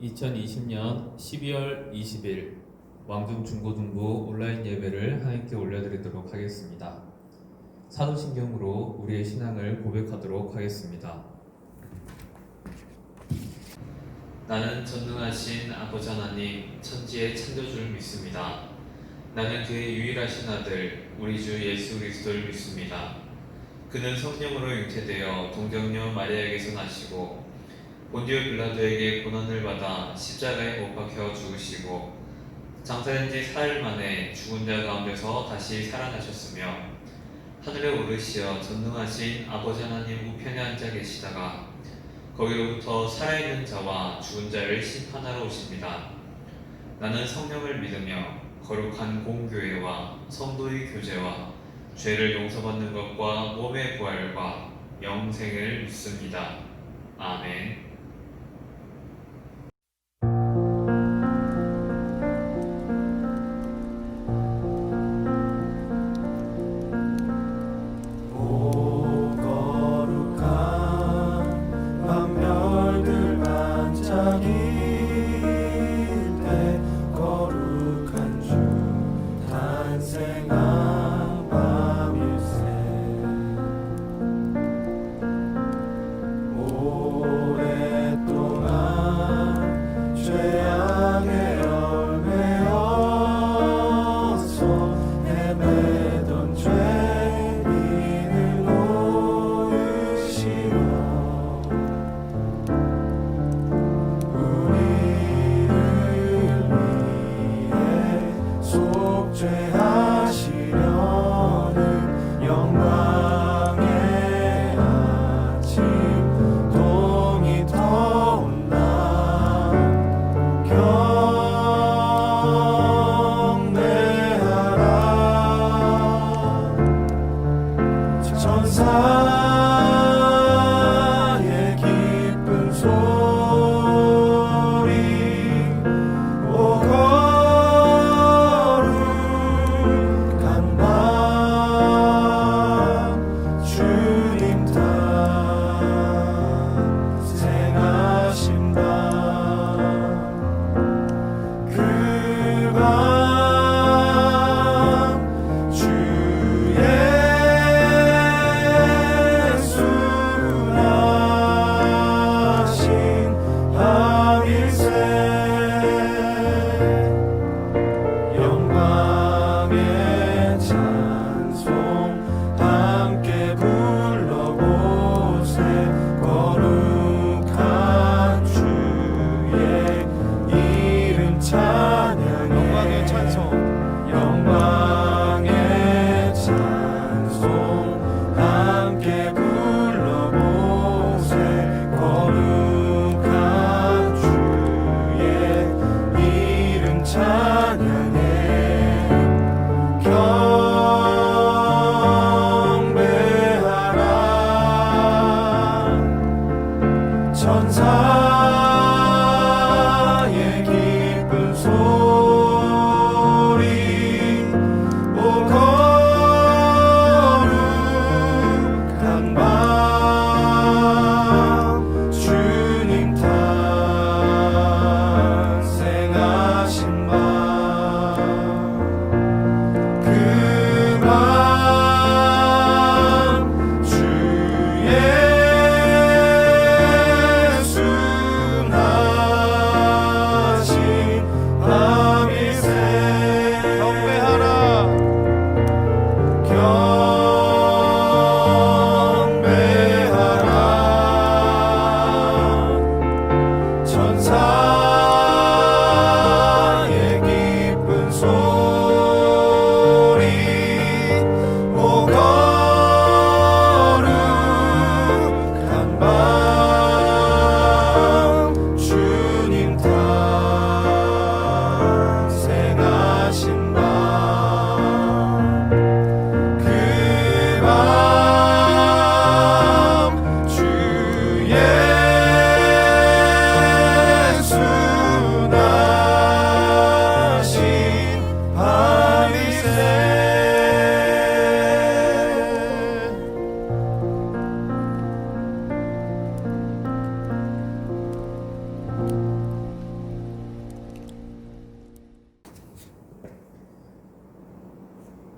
2020년 12월 20일 왕중중고등부 온라인 예배를 하나님께 올려드리도록 하겠습니다. 사도신경으로 우리의 신앙을 고백하도록 하겠습니다. 나는 전능하신 아버지 하나님 천지의 창조주를 믿습니다. 나는 그의 유일하신 아들 우리 주 예수 그리스도를 믿습니다. 그는 성령으로 잉태되어 동정녀 마리아에게서 나시고 본디오 빌라도에게 고난을 받아 십자가에 못 박혀 죽으시고 장사된 지 사흘 만에 죽은 자 가운데서 다시 살아나셨으며 하늘에 오르시어 전능하신 아버지 하나님 우편에 앉아 계시다가 거기로부터 살아있는 자와 죽은 자를 심판하러 오십니다. 나는 성령을 믿으며 거룩한 공교회와 성도의 교제와 죄를 용서받는 것과 몸의 부활과 영생을 믿습니다. 아멘.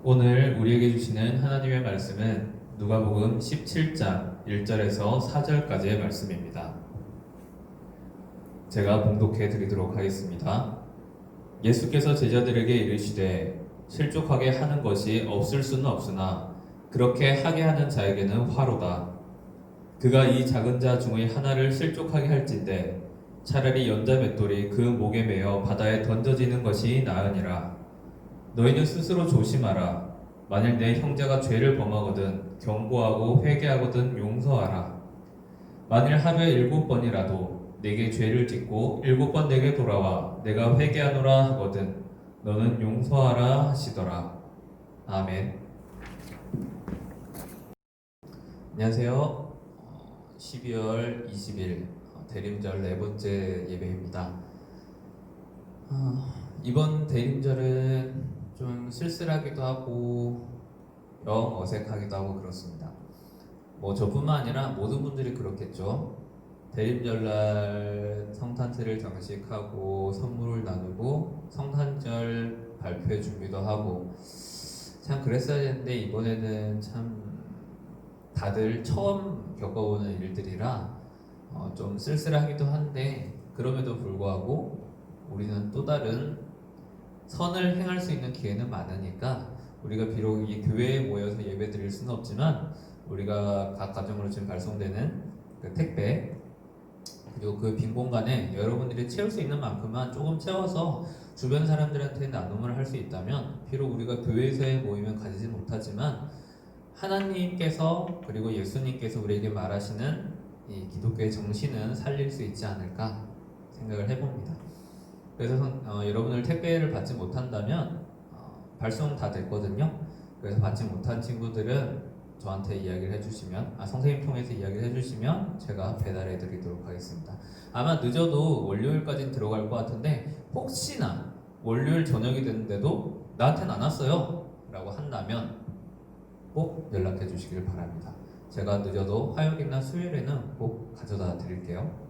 오늘 우리에게 주시는 하나님의 말씀은 누가복음 17장 1절에서 4절까지의 말씀입니다. 제가 봉독해 드리도록 하겠습니다. 예수께서 제자들에게 이르시되 실족하게 하는 것이 없을 수는 없으나 그렇게 하게 하는 자에게는 화로다. 그가 이 작은 자 중의 하나를 실족하게 할진대 차라리 연자 맷돌이 그 목에 매어 바다에 던져지는 것이 나으니라. 너희는 스스로 조심하라. 만일 내 형제가 죄를 범하거든 경고하고 회개하거든 용서하라. 만일 하루에 7번이라도 내게 죄를 짓고 7번 내게 돌아와 내가 회개하노라 하거든 너는 용서하라 하시더라. 아멘. 안녕하세요. 12월 20일 대림절 네 번째 예배입니다. 이번 대림절은 좀 쓸쓸하기도 하고 영 어색하기도 하고 그렇습니다. 저뿐만 아니라 모든 분들이 그렇겠죠. 대림절날 성탄절을 장식하고 선물을 나누고 성탄절 발표 준비도 하고 참 그랬어야 했는데 이번에는 참 다들 처음 겪어보는 일들이라 좀 쓸쓸하기도 한데 그럼에도 불구하고 우리는 또 다른 선을 행할 수 있는 기회는 많으니까 우리가 비록 이 교회에 모여서 예배 드릴 수는 없지만 우리가 각 가정으로 지금 발송되는 그 택배 그리고 그 빈 공간에 여러분들이 채울 수 있는 만큼만 조금 채워서 주변 사람들한테 나눔을 할 수 있다면 비록 우리가 교회에서의 모임을 가지지 못하지만 하나님께서 그리고 예수님께서 우리에게 말하시는 이 기독교의 정신은 살릴 수 있지 않을까 생각을 해봅니다. 그래서 여러분들 택배를 받지 못한다면 발송 다 됐거든요. 그래서 받지 못한 친구들은 저한테 이야기를 해주시면 선생님 통해서 이야기를 해주시면 제가 배달해 드리도록 하겠습니다. 아마 늦어도 월요일까지는 들어갈 것 같은데 혹시나 월요일 저녁이 됐는데도 나한테는 안 왔어요 라고 한다면 꼭 연락해 주시길 바랍니다. 제가 늦어도 화요일이나 수요일에는 꼭 가져다 드릴게요.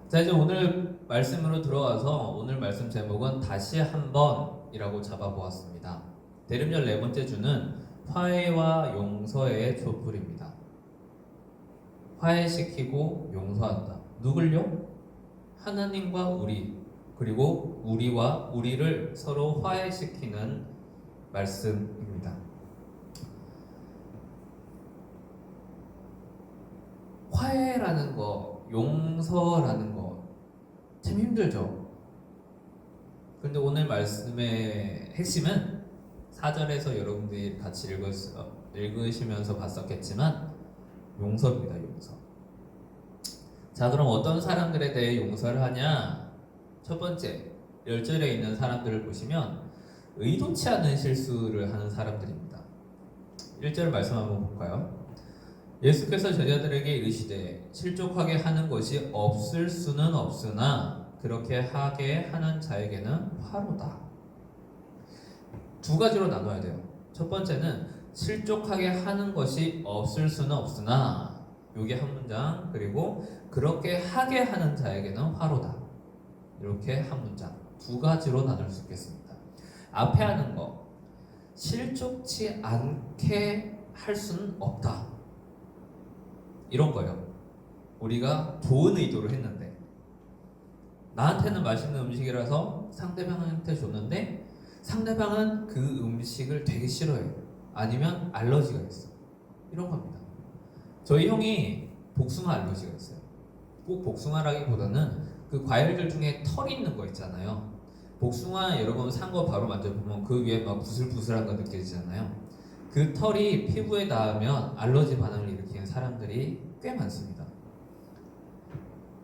자, 이제 오늘 말씀으로 들어와서 오늘 말씀 제목은 다시 한번이라고 잡아보았습니다. 대림절 네 번째 주는 화해와 용서의 촛불입니다. 화해시키고 용서한다. 누굴요? 하나님과 우리 그리고 우리와 우리를 서로 화해시키는 말씀입니다. 화해라는 거, 용서라는 거 참 힘들죠. 그런데 오늘 말씀의 핵심은 4절에서 여러분들이 같이 읽으시면서 봤었겠지만 용서입니다. 용서. 자, 그럼 어떤 사람들에 대해 용서를 하냐? 첫 번째, 10절에 있는 사람들을 보시면 의도치 않은 실수를 하는 사람들입니다. 1절 말씀 한번 볼까요? 예수께서 제자들에게 이르시되 실족하게 하는 것이 없을 수는 없으나 그렇게 하게 하는 자에게는 화로다. 두 가지로 나눠야 돼요. 첫 번째는 실족하게 하는 것이 없을 수는 없으나 요게 한 문장, 그리고 그렇게 하게 하는 자에게는 화로다. 이렇게 한 문장, 두 가지로 나눌 수 있겠습니다. 앞에 하는 거, 실족치 않게 할 수는 없다. 이런 거예요. 우리가 좋은 의도를 했는데 나한테는 맛있는 음식이라서 상대방한테 줬는데 상대방은 그 음식을 되게 싫어해요. 아니면 알러지가 있어. 이런 겁니다. 저희 형이 복숭아 알러지가 있어요. 꼭 복숭아라기보다는 그 과일들 중에 털이 있는 거 있잖아요. 복숭아 여러분 산 거 바로 만져보면 그 위에 막 부슬부슬한 거 느껴지잖아요. 그 털이 피부에 닿으면 알러지 반응을 일으키는 사람들이 꽤 많습니다.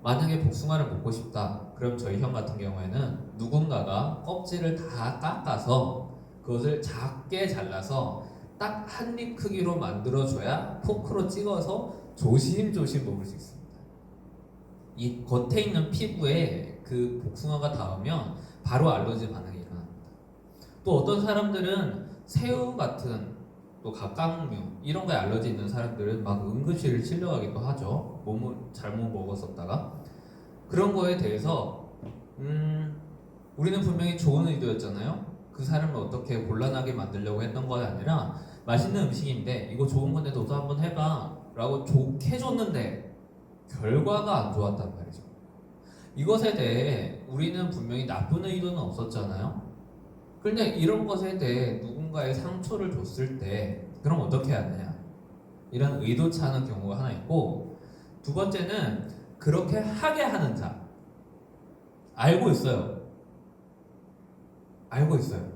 만약에 복숭아를 먹고 싶다. 그럼 저희 형 같은 경우에는 누군가가 껍질을 다 깎아서 그것을 작게 잘라서 딱 한 입 크기로 만들어줘야 포크로 찍어서 조심조심 먹을 수 있습니다. 이 겉에 있는 피부에 그 복숭아가 닿으면 바로 알러지 반응이 일어납니다. 또 어떤 사람들은 새우 같은 또 갑각류 이런 거에 알러지 있는 사람들은 막 응급실을 실려가기도 하죠. 몸을 잘못 먹었었다가. 그런 거에 대해서 우리는 분명히 좋은 의도였잖아요. 그 사람을 어떻게 곤란하게 만들려고 했던 건 아니라 맛있는 음식인데 이거 좋은 건데 너도 한번 해봐 라고 좋게 줬는데 결과가 안 좋았단 말이죠. 이것에 대해 우리는 분명히 나쁜 의도는 없었잖아요. 그런데 이런 것에 대해 누군가의 상처를 줬을 때 그럼 어떻게 해야 하느냐, 이런 의도치 않은 경우가 하나 있고, 두 번째는 그렇게 하게 하는 자. 알고 있어요. 알고 있어요.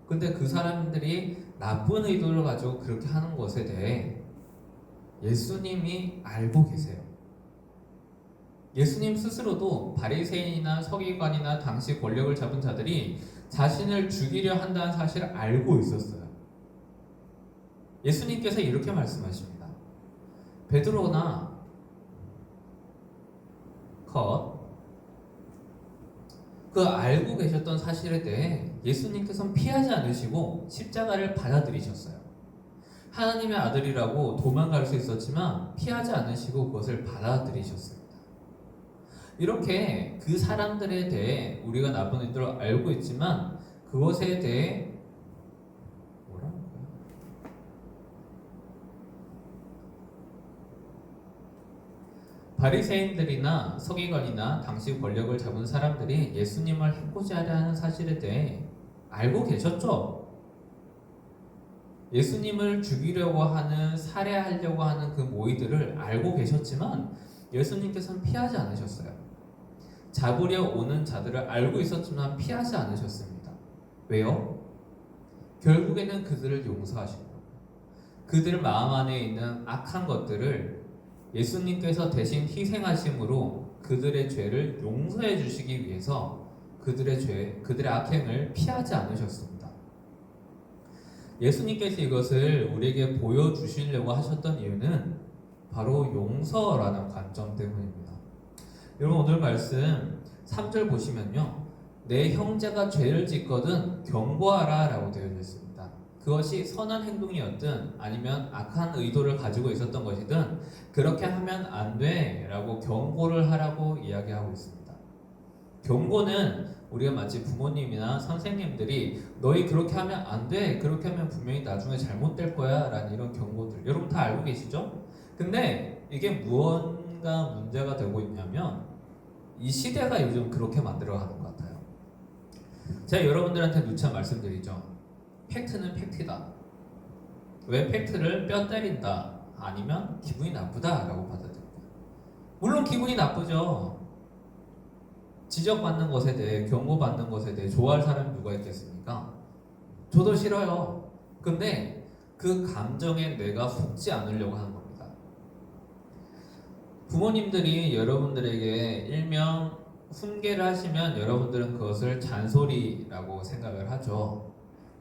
근데 그 사람들이 나쁜 의도를 가지고 그렇게 하는 것에 대해 예수님이 알고 계세요. 예수님 스스로도 바리새인이나 서기관이나 당시 권력을 잡은 자들이 자신을 죽이려 한다는 사실을 알고 있었어요. 예수님께서 이렇게 말씀하십니다. 베드로나 그 알고 계셨던 사실에 대해 예수님께서는 피하지 않으시고 십자가를 받아들이셨어요. 하나님의 아들이라고 도망갈 수 있었지만 피하지 않으시고 그것을 받아들이셨습니다. 이렇게 그 사람들에 대해 우리가 나쁜 의도를 알고 있지만 그것에 대해 바리새인들이나 서기관이나 당시 권력을 잡은 사람들이 예수님을 해코지 하려 하는 사실에 대해 알고 계셨죠? 예수님을 죽이려고 하는, 살해하려고 하는 그 모의들을 알고 계셨지만 예수님께서는 피하지 않으셨어요. 잡으려 오는 자들을 알고 있었지만 피하지 않으셨습니다. 왜요? 결국에는 그들을 용서하시고 그들 마음 안에 있는 악한 것들을 예수님께서 대신 희생하심으로 그들의 죄를 용서해 주시기 위해서 그들의 악행을 피하지 않으셨습니다. 예수님께서 이것을 우리에게 보여주시려고 하셨던 이유는 바로 용서라는 관점 때문입니다. 여러분, 오늘 말씀 3절 보시면요, 내 형제가 죄를 짓거든 경고하라 라고 되어 있습니다. 그것이 선한 행동이었든 아니면 악한 의도를 가지고 있었던 것이든 그렇게 하면 안 돼 라고 경고를 하라고 이야기하고 있습니다. 경고는 우리가 마치 부모님이나 선생님들이 너희 그렇게 하면 안 돼, 그렇게 하면 분명히 나중에 잘못될 거야 라는 이런 경고들, 여러분 다 알고 계시죠? 근데 이게 무언가 문제가 되고 있냐면 이 시대가 요즘 그렇게 만들어가는 것 같아요. 제가 여러분들한테 누차 말씀드리죠. 팩트는 팩트다. 왜 팩트를 뼈 때린다 아니면 기분이 나쁘다 라고 받아들입니다. 물론 기분이 나쁘죠. 지적받는 것에 대해, 경고받는 것에 대해 좋아할 사람이 누가 있겠습니까? 저도 싫어요. 근데 그 감정에 내가 속지 않으려고 하는 겁니다. 부모님들이 여러분들에게 일명 훈계를 하시면 여러분들은 그것을 잔소리라고 생각을 하죠.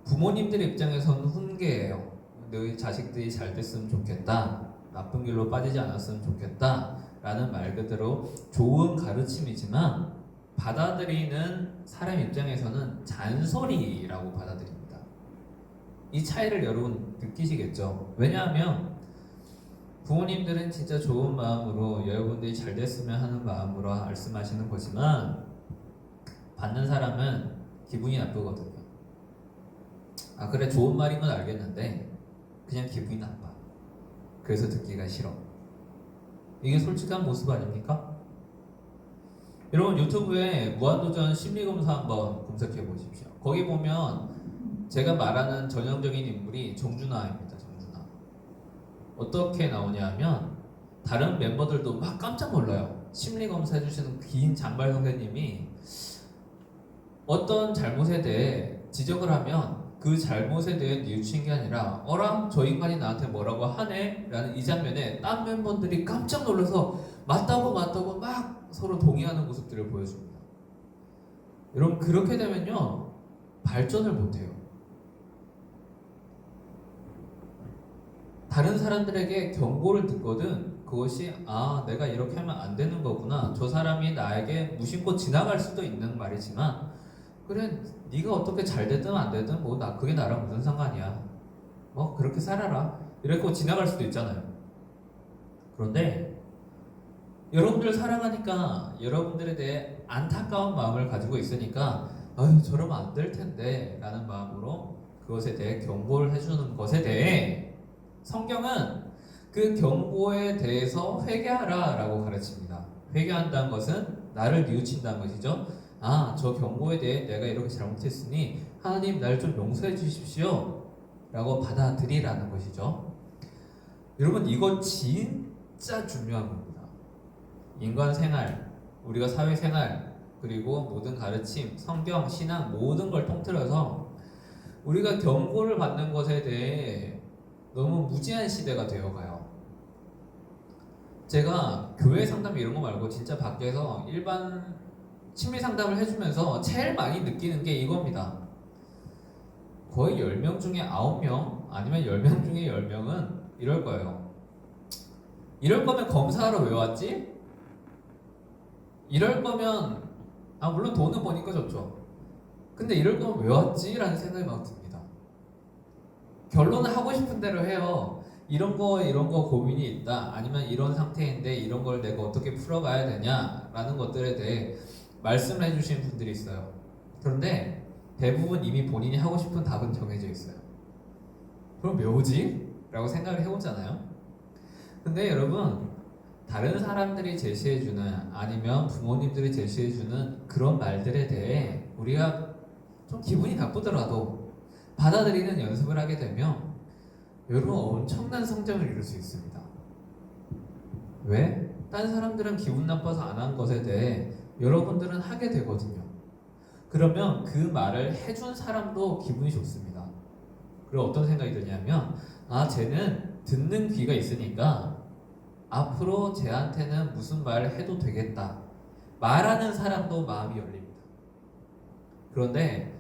부모님들 입장에서는 훈계예요. 너희 자식들이 잘 됐으면 좋겠다, 나쁜 길로 빠지지 않았으면 좋겠다 라는 말 그대로 좋은 가르침이지만 받아들이는 사람 입장에서는 잔소리라고 받아들입니다. 이 차이를 여러분 느끼시겠죠? 왜냐하면 부모님들은 진짜 좋은 마음으로 여러분들이 잘 됐으면 하는 마음으로 말씀하시는 거지만 받는 사람은 기분이 나쁘거든요. 아, 그래, 좋은 말인 건 알겠는데 그냥 기분이 나빠. 그래서 듣기가 싫어. 이게 솔직한 모습 아닙니까? 여러분, 유튜브에 무한도전 심리검사 한번 검색해 보십시오. 거기 보면 제가 말하는 전형적인 인물이 정준하입니다. 정준하. 어떻게 나오냐면 다른 멤버들도 막 깜짝 놀라요. 심리검사 해주시는 긴 장발 선생님이 어떤 잘못에 대해 지적을 하면 그 잘못에 대해 뉘우친 게 아니라 어라? 저 인간이 나한테 뭐라고 하네? 라는 이 장면에 딴 멤버들이 깜짝 놀라서 맞다고 막 서로 동의하는 모습들을 보여줍니다. 여러분, 그렇게 되면요 발전을 못해요. 다른 사람들에게 경고를 듣거든 그것이 내가 이렇게 하면 안 되는 거구나, 저 사람이 나에게 무심코 지나갈 수도 있는 말이지만 그래, 네가 어떻게 잘 되든 안 되든 그게 나랑 무슨 상관이야, 그렇게 살아라 이렇게 지나갈 수도 있잖아요. 그런데 여러분들 사랑하니까 여러분들에 대해 안타까운 마음을 가지고 있으니까 아유 저러면 안 될 텐데 라는 마음으로 그것에 대해 경고를 해주는 것에 대해 성경은 그 경고에 대해서 회개하라 라고 가르칩니다. 회개한다는 것은 나를 뉘우친다는 것이죠. 아, 저 경고에 대해 내가 이렇게 잘못했으니 하나님 나를 좀 용서해 주십시오 라고 받아들이라는 것이죠. 여러분 이거 진짜 중요한 겁니다. 인간 생활, 우리가 사회생활, 그리고 모든 가르침, 성경, 신앙 모든 걸 통틀어서 우리가 경고를 받는 것에 대해 너무 무지한 시대가 되어가요. 제가 교회 상담 이런 거 말고 진짜 밖에서 일반 심리 상담을 해주면서 제일 많이 느끼는 게 이겁니다. 거의 10명 중에 9명 아니면 10명 중에 10명은 이럴 거예요. 이럴 거면 검사하러 왜 왔지? 이럴 거면 물론 돈은 버니까 좋죠. 근데 이럴 거면 왜 왔지? 라는 생각이 막 듭니다. 결론은 하고 싶은 대로 해요. 이런 거 고민이 있다. 아니면 이런 상태인데 이런 걸 내가 어떻게 풀어가야 되냐 라는 것들에 대해 말씀을 해주시는 분들이 있어요. 그런데 대부분 이미 본인이 하고 싶은 답은 정해져 있어요. 그럼 왜 오지? 라고 생각을 해보잖아요. 근데 여러분 다른 사람들이 제시해주는 아니면 부모님들이 제시해주는 그런 말들에 대해 우리가 좀 기분이 나쁘더라도 받아들이는 연습을 하게 되면 여러분 엄청난 성장을 이룰 수 있습니다. 왜? 딴 사람들은 기분 나빠서 안 한 것에 대해 여러분들은 하게 되거든요. 그러면 그 말을 해준 사람도 기분이 좋습니다. 그리고 어떤 생각이 드냐면 쟤는 듣는 귀가 있으니까 앞으로 쟤한테는 무슨 말을 해도 되겠다 말하는 사람도 마음이 열립니다. 그런데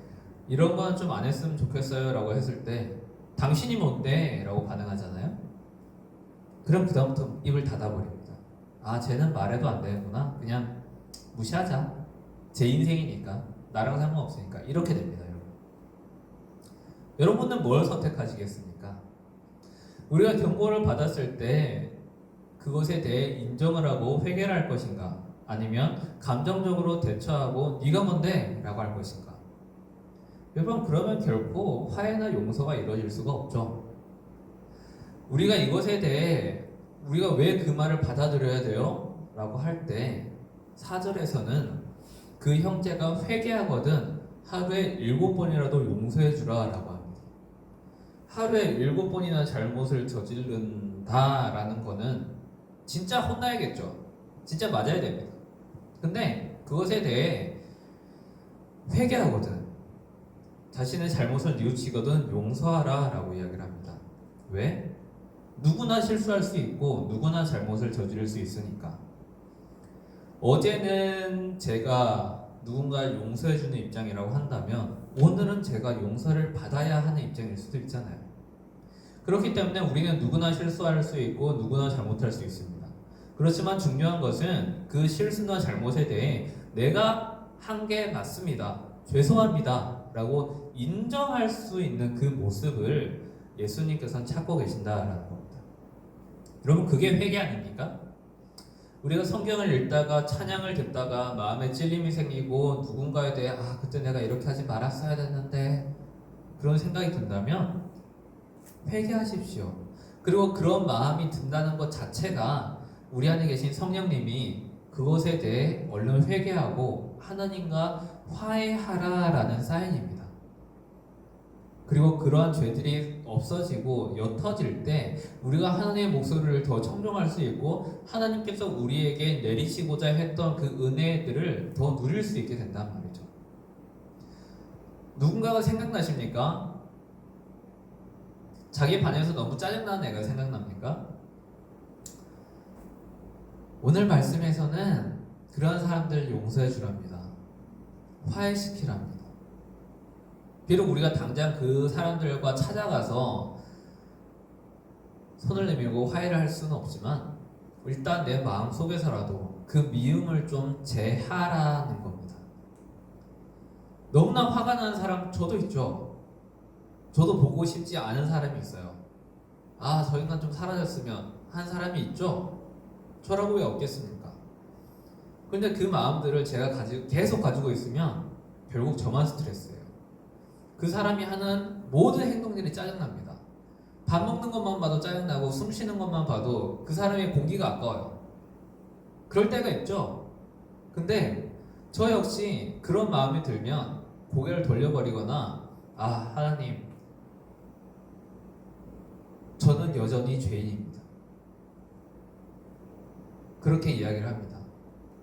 이런 건 좀 안 했으면 좋겠어요 라고 했을 때 당신이 뭔데? 라고 반응하잖아요. 그럼 그 다음부터 입을 닫아버립니다. 쟤는 말해도 안 되는구나, 그냥 무시하자, 제 인생이니까 나랑 상관없으니까, 이렇게 됩니다. 여러분은 뭘 선택하시겠습니까? 우리가 경고를 받았을 때 그것에 대해 인정을 하고 회개를 할 것인가, 아니면 감정적으로 대처하고 네가 뭔데? 라고 할 것인가. 여러분 그러면 결코 화해나 용서가 이루어질 수가 없죠. 우리가 이것에 대해 우리가 왜 그 말을 받아들여야 돼요? 라고 할 때 4절에서는 그 형제가 회개하거든 하루에 7번이라도 용서해 주라 라고 합니다. 하루에 7번이나 잘못을 저지른다 라는 거는 진짜 혼나야겠죠. 진짜 맞아야 됩니다. 근데 그것에 대해 회개하거든, 자신의 잘못을 뉘우치거든 용서하라 라고 이야기를 합니다. 왜? 누구나 실수할 수 있고 누구나 잘못을 저지를 수 있으니까. 어제는 제가 누군가를 용서해주는 입장이라고 한다면 오늘은 제가 용서를 받아야 하는 입장일 수도 있잖아요. 그렇기 때문에 우리는 누구나 실수할 수 있고 누구나 잘못할 수 있습니다. 그렇지만 중요한 것은 그 실수나 잘못에 대해 내가 한 게 맞습니다, 죄송합니다 라고 인정할 수 있는 그 모습을 예수님께서는 찾고 계신다라는 겁니다. 여러분 그게 회개 아닙니까? 우리가 성경을 읽다가 찬양을 듣다가 마음에 찔림이 생기고 누군가에 대해 그때 내가 이렇게 하지 말았어야 됐는데 그런 생각이 든다면 회개하십시오. 그리고 그런 마음이 든다는 것 자체가 우리 안에 계신 성령님이 그것에 대해 얼른 회개하고 하나님과 화해하라라는 사인입니다. 그리고 그러한 죄들이 없어지고 옅어질 때 우리가 하나님의 목소리를 더 청종할 수 있고 하나님께서 우리에게 내리시고자 했던 그 은혜들을 더 누릴 수 있게 된단 말이죠. 누군가가 생각나십니까? 자기 반에서 너무 짜증나는 애가 생각납니까? 오늘 말씀에서는 그런 사람들을 용서해 주랍니다. 화해시키랍니다. 비록 우리가 당장 그 사람들과 찾아가서 손을 내밀고 화해를 할 수는 없지만 일단 내 마음 속에서라도 그 미움을 좀 제하라는 겁니다. 너무나 화가 나는 사람 저도 있죠. 저도 보고 싶지 않은 사람이 있어요. 저 인간 좀 사라졌으면 한 사람이 있죠. 저라고 왜 없겠습니까? 그런데 그 마음들을 제가 계속 가지고 있으면 결국 저만 스트레스예요. 그 사람이 하는 모든 행동들이 짜증납니다. 밥 먹는 것만 봐도 짜증나고 숨 쉬는 것만 봐도 그 사람의 공기가 아까워요. 그럴 때가 있죠. 근데 저 역시 그런 마음이 들면 고개를 돌려버리거나 아 하나님 저는 여전히 죄인입니다. 그렇게 이야기를 합니다.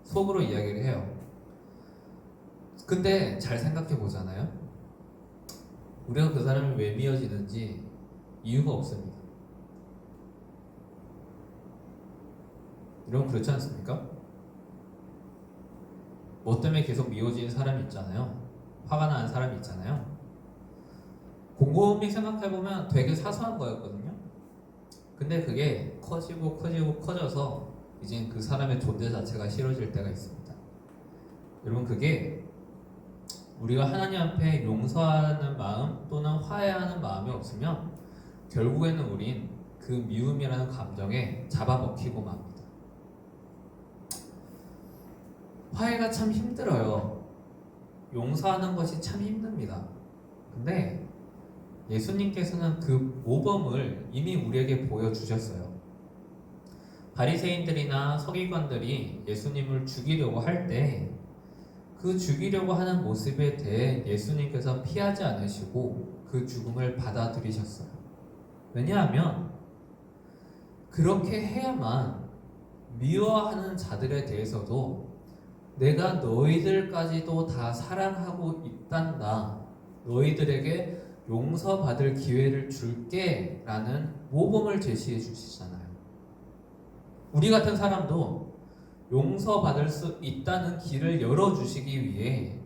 속으로 이야기를 해요. 근데 잘 생각해 보잖아요. 우리가 그 사람을 왜 미워지는지 이유가 없습니다. 여러분 그렇지 않습니까? 뭐 때문에 계속 미워지는 사람이 있잖아요. 화가 나는 사람이 있잖아요. 곰곰이 생각해보면 되게 사소한 거였거든요. 근데 그게 커져서 이제 그 사람의 존재 자체가 싫어질 때가 있습니다. 여러분 그게 우리가 하나님 앞에 용서하는 마음 또는 화해하는 마음이 없으면 결국에는 우린 그 미움이라는 감정에 잡아먹히고 맙니다. 화해가 참 힘들어요. 용서하는 것이 참 힘듭니다. 근데 예수님께서는 그 모범을 이미 우리에게 보여주셨어요. 바리새인들이나 서기관들이 예수님을 죽이려고 할 때 그 죽이려고 하는 모습에 대해 예수님께서 피하지 않으시고 그 죽음을 받아들이셨어요. 왜냐하면 그렇게 해야만 미워하는 자들에 대해서도 내가 너희들까지도 다 사랑하고 있단다. 너희들에게 용서받을 기회를 줄게 라는 모범을 제시해 주시잖아요. 우리 같은 사람도 용서받을 수 있다는 길을 열어주시기 위해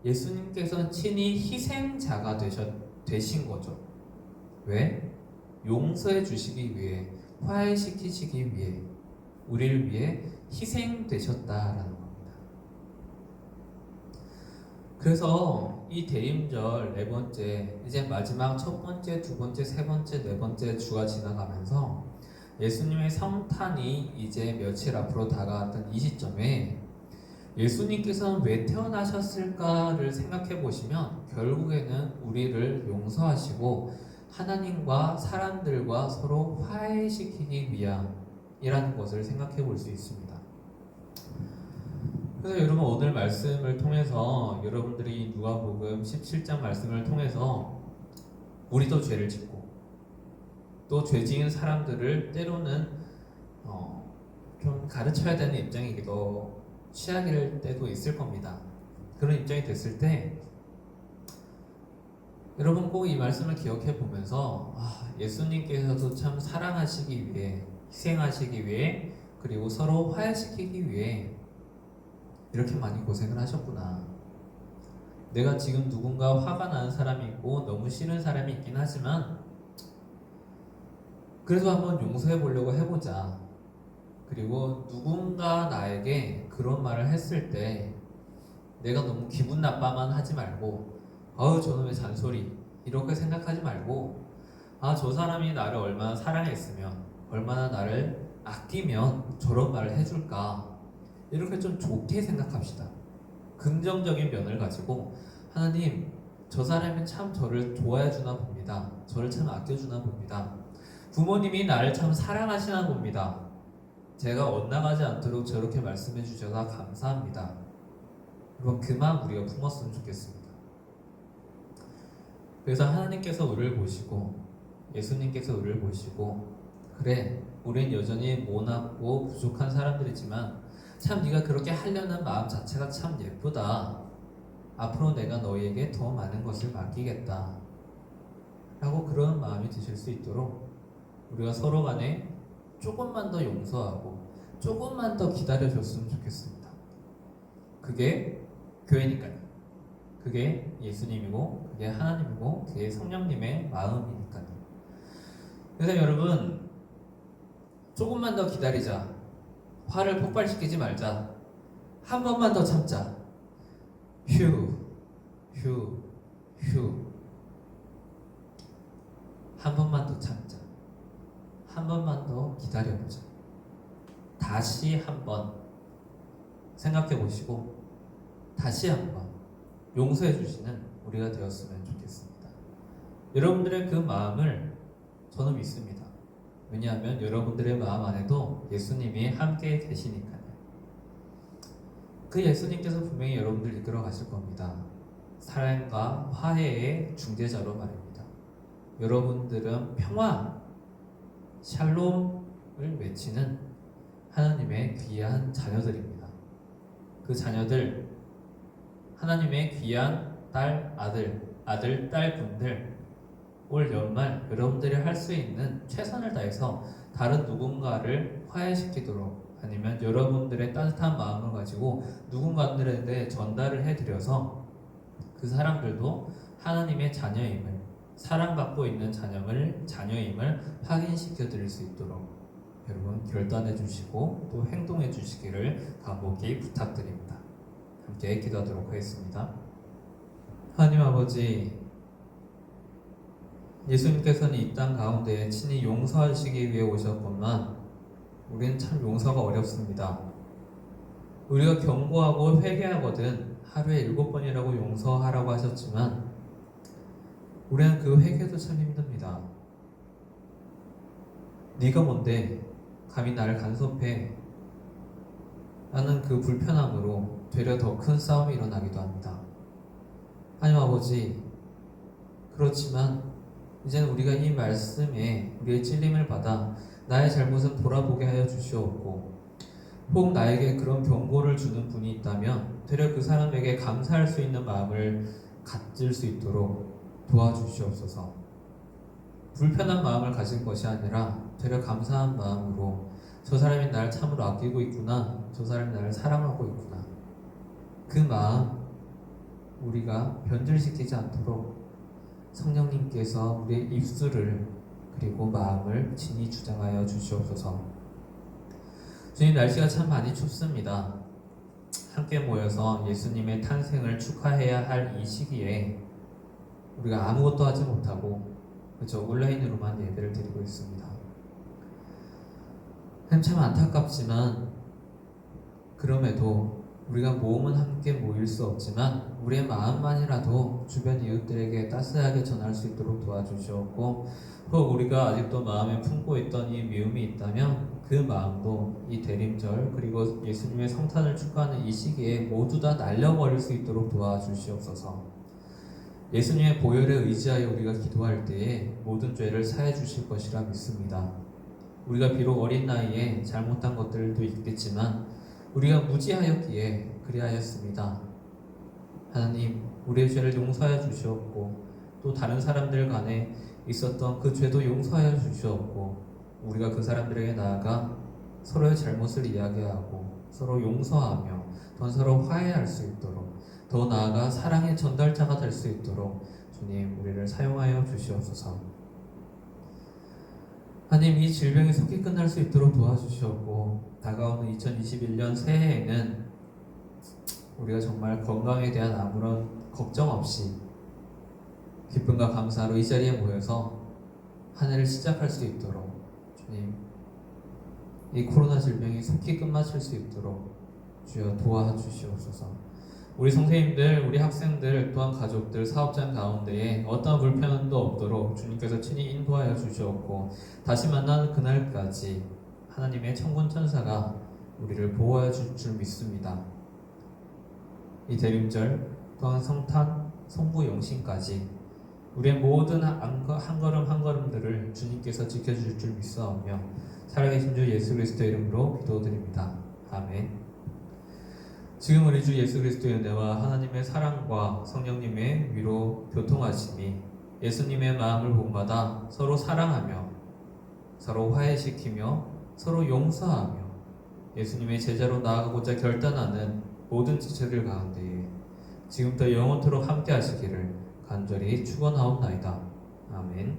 예수님께서는 친히 희생자가 되신 거죠. 왜? 용서해 주시기 위해, 화해시키시기 위해, 우리를 위해 희생되셨다라는 겁니다. 그래서 이 대임절 네 번째, 이제 마지막 첫 번째, 두 번째, 세 번째, 네 번째 주가 지나가면서 예수님의 성탄이 이제 며칠 앞으로 다가왔던 이 시점에 예수님께서는 왜 태어나셨을까를 생각해 보시면 결국에는 우리를 용서하시고 하나님과 사람들과 서로 화해시키기 위함이라는 것을 생각해 볼 수 있습니다. 그래서 여러분 오늘 말씀을 통해서 여러분들이 누가복음 17장 말씀을 통해서 우리도 죄를 짓고 또 죄 지은 사람들을 때로는 좀 가르쳐야 되는 입장이기도 취하길 때도 있을 겁니다. 그런 입장이 됐을 때 여러분 꼭 이 말씀을 기억해 보면서 예수님께서도 참 사랑하시기 위해 희생하시기 위해 그리고 서로 화해시키기 위해 이렇게 많이 고생을 하셨구나. 내가 지금 누군가 화가 나는 사람이 있고 너무 싫은 사람이 있긴 하지만 그래도 한번 용서해 보려고 해보자. 그리고 누군가 나에게 그런 말을 했을 때 내가 너무 기분 나빠만 하지 말고 저놈의 잔소리 이렇게 생각하지 말고 저 사람이 나를 얼마나 사랑했으면 얼마나 나를 아끼면 저런 말을 해줄까 이렇게 좀 좋게 생각합시다. 긍정적인 면을 가지고 하나님 저 사람이 참 저를 좋아해 주나 봅니다. 저를 참 아껴주나 봅니다. 부모님이 나를 참 사랑하시나 봅니다. 제가 엇나가지 않도록 저렇게 말씀해 주셔서 감사합니다. 여러분 그만 우리가 품었으면 좋겠습니다. 그래서 하나님께서 우리를 보시고 예수님께서 우리를 보시고 그래 우린 여전히 모나고 부족한 사람들이지만 참 네가 그렇게 하려는 마음 자체가 참 예쁘다. 앞으로 내가 너희에게 더 많은 것을 맡기겠다 라고 그런 마음이 드실 수 있도록 우리가 서로 간에 조금만 더 용서하고 조금만 더 기다려줬으면 좋겠습니다. 그게 교회니까요. 그게 예수님이고 그게 하나님이고 그게 성령님의 마음이니까요. 그래서 여러분 조금만 더 기다리자. 화를 폭발시키지 말자. 한 번만 더 참자. 휴 한 번만 더 참자. 한 번만 더 기다려보자. 다시 한번 생각해 보시고 다시 한번 용서해 주시는 우리가 되었으면 좋겠습니다. 여러분들의 그 마음을 저는 믿습니다. 왜냐하면 여러분들의 마음 안에도 예수님이 함께 계시니까요. 그 예수님께서 분명히 여러분들 이끌어 가실 겁니다. 사랑과 화해의 중재자로 말입니다. 여러분들은 평화, 샬롬을 외치는 하나님의 귀한 자녀들입니다. 그 자녀들, 하나님의 귀한 딸, 아들, 딸 분들, 올 연말 여러분들이 할 수 있는 최선을 다해서 다른 누군가를 화해시키도록, 아니면 여러분들의 따뜻한 마음을 가지고 누군가들에게 전달을 해드려서 그 사람들도 하나님의 자녀임을, 사랑받고 있는 자녀임을 확인시켜 드릴 수 있도록 여러분 결단해 주시고 또 행동해 주시기를 간곡히 부탁드립니다. 함께 기도하도록 하겠습니다. 하나님 아버지, 예수님께서는 이 땅 가운데 친히 용서하시기 위해 오셨건만 우리는 참 용서가 어렵습니다. 우리가 경고하고 회개하거든 하루에 7번이라고 용서하라고 하셨지만 우리는 그 회개도 참 힘듭니다. 네가 뭔데 감히 나를 간섭해? 라는 그 불편함으로 되려 더 큰 싸움이 일어나기도 합니다. 하나님 아버지, 그렇지만 이제는 우리가 이 말씀에 우리의 찔림을 받아 나의 잘못은 돌아보게 하여 주시옵고, 혹 나에게 그런 경고를 주는 분이 있다면 되려 그 사람에게 감사할 수 있는 마음을 가질 수 있도록 도와주시옵소서. 불편한 마음을 가질 것이 아니라 되려 감사한 마음으로 저 사람이 나를 참으로 아끼고 있구나, 저 사람이 나를 사랑하고 있구나, 그 마음 우리가 변질시키지 않도록 성령님께서 우리의 입술을 그리고 마음을 친히 주장하여 주시옵소서. 주님, 날씨가 참 많이 춥습니다. 함께 모여서 예수님의 탄생을 축하해야 할 이 시기에 우리가 아무것도 하지 못하고 그저 온라인으로만 예배를 드리고 있습니다. 참 안타깝지만 그럼에도 우리가 모험은 함께 모일 수 없지만 우리의 마음만이라도 주변 이웃들에게 따스하게 전할 수 있도록 도와주시옵고, 혹 우리가 아직도 마음에 품고 있던 이 미움이 있다면 그 마음도 이 대림절 그리고 예수님의 성탄을 축하하는 이 시기에 모두 다 날려버릴 수 있도록 도와주시옵소서. 예수님의 보혈에 의지하여 우리가 기도할 때에 모든 죄를 사해 주실 것이라 믿습니다. 우리가 비록 어린 나이에 잘못한 것들도 있겠지만 우리가 무지하였기에 그리하였습니다. 하나님, 우리의 죄를 용서하여 주시옵고 또 다른 사람들 간에 있었던 그 죄도 용서하여 주시옵고, 우리가 그 사람들에게 나아가 서로의 잘못을 이야기하고 서로 용서하며 더 서로 화해할 수 있도록, 더 나아가 사랑의 전달자가 될 수 있도록 주님, 우리를 사용하여 주시옵소서. 하나님, 이 질병이 속히 끝날 수 있도록 도와주시옵고, 다가오는 2021년 새해에는 우리가 정말 건강에 대한 아무런 걱정 없이 기쁨과 감사로 이 자리에 모여서 한 해를 시작할 수 있도록 주님, 이 코로나 질병이 속히 끝마칠 수 있도록 주여 도와주시옵소서. 우리 선생님들, 우리 학생들, 또한 가족들, 사업장 가운데에 어떠한 불편함도 없도록 주님께서 친히 인도하여 주시옵고, 다시 만나는 그날까지 하나님의 천군 천사가 우리를 보호하여 줄 줄 믿습니다. 이 대림절 또한 성탄, 성부 영신까지 우리의 모든 한 걸음 한 걸음들을 주님께서 지켜줄 줄 믿사오며 살아계신 주 예수 그리스도의 이름으로 기도드립니다. 아멘. 지금 우리 주 예수 그리스도의 은혜와 하나님의 사랑과 성령님의 위로 교통하심이 예수님의 마음을 본받아 서로 사랑하며 서로 화해시키며 서로 용서하며 예수님의 제자로 나아가고자 결단하는 모든 지체들 가운데에 지금부터 영원토록 함께 하시기를 간절히 축원하옵나이다. 아멘.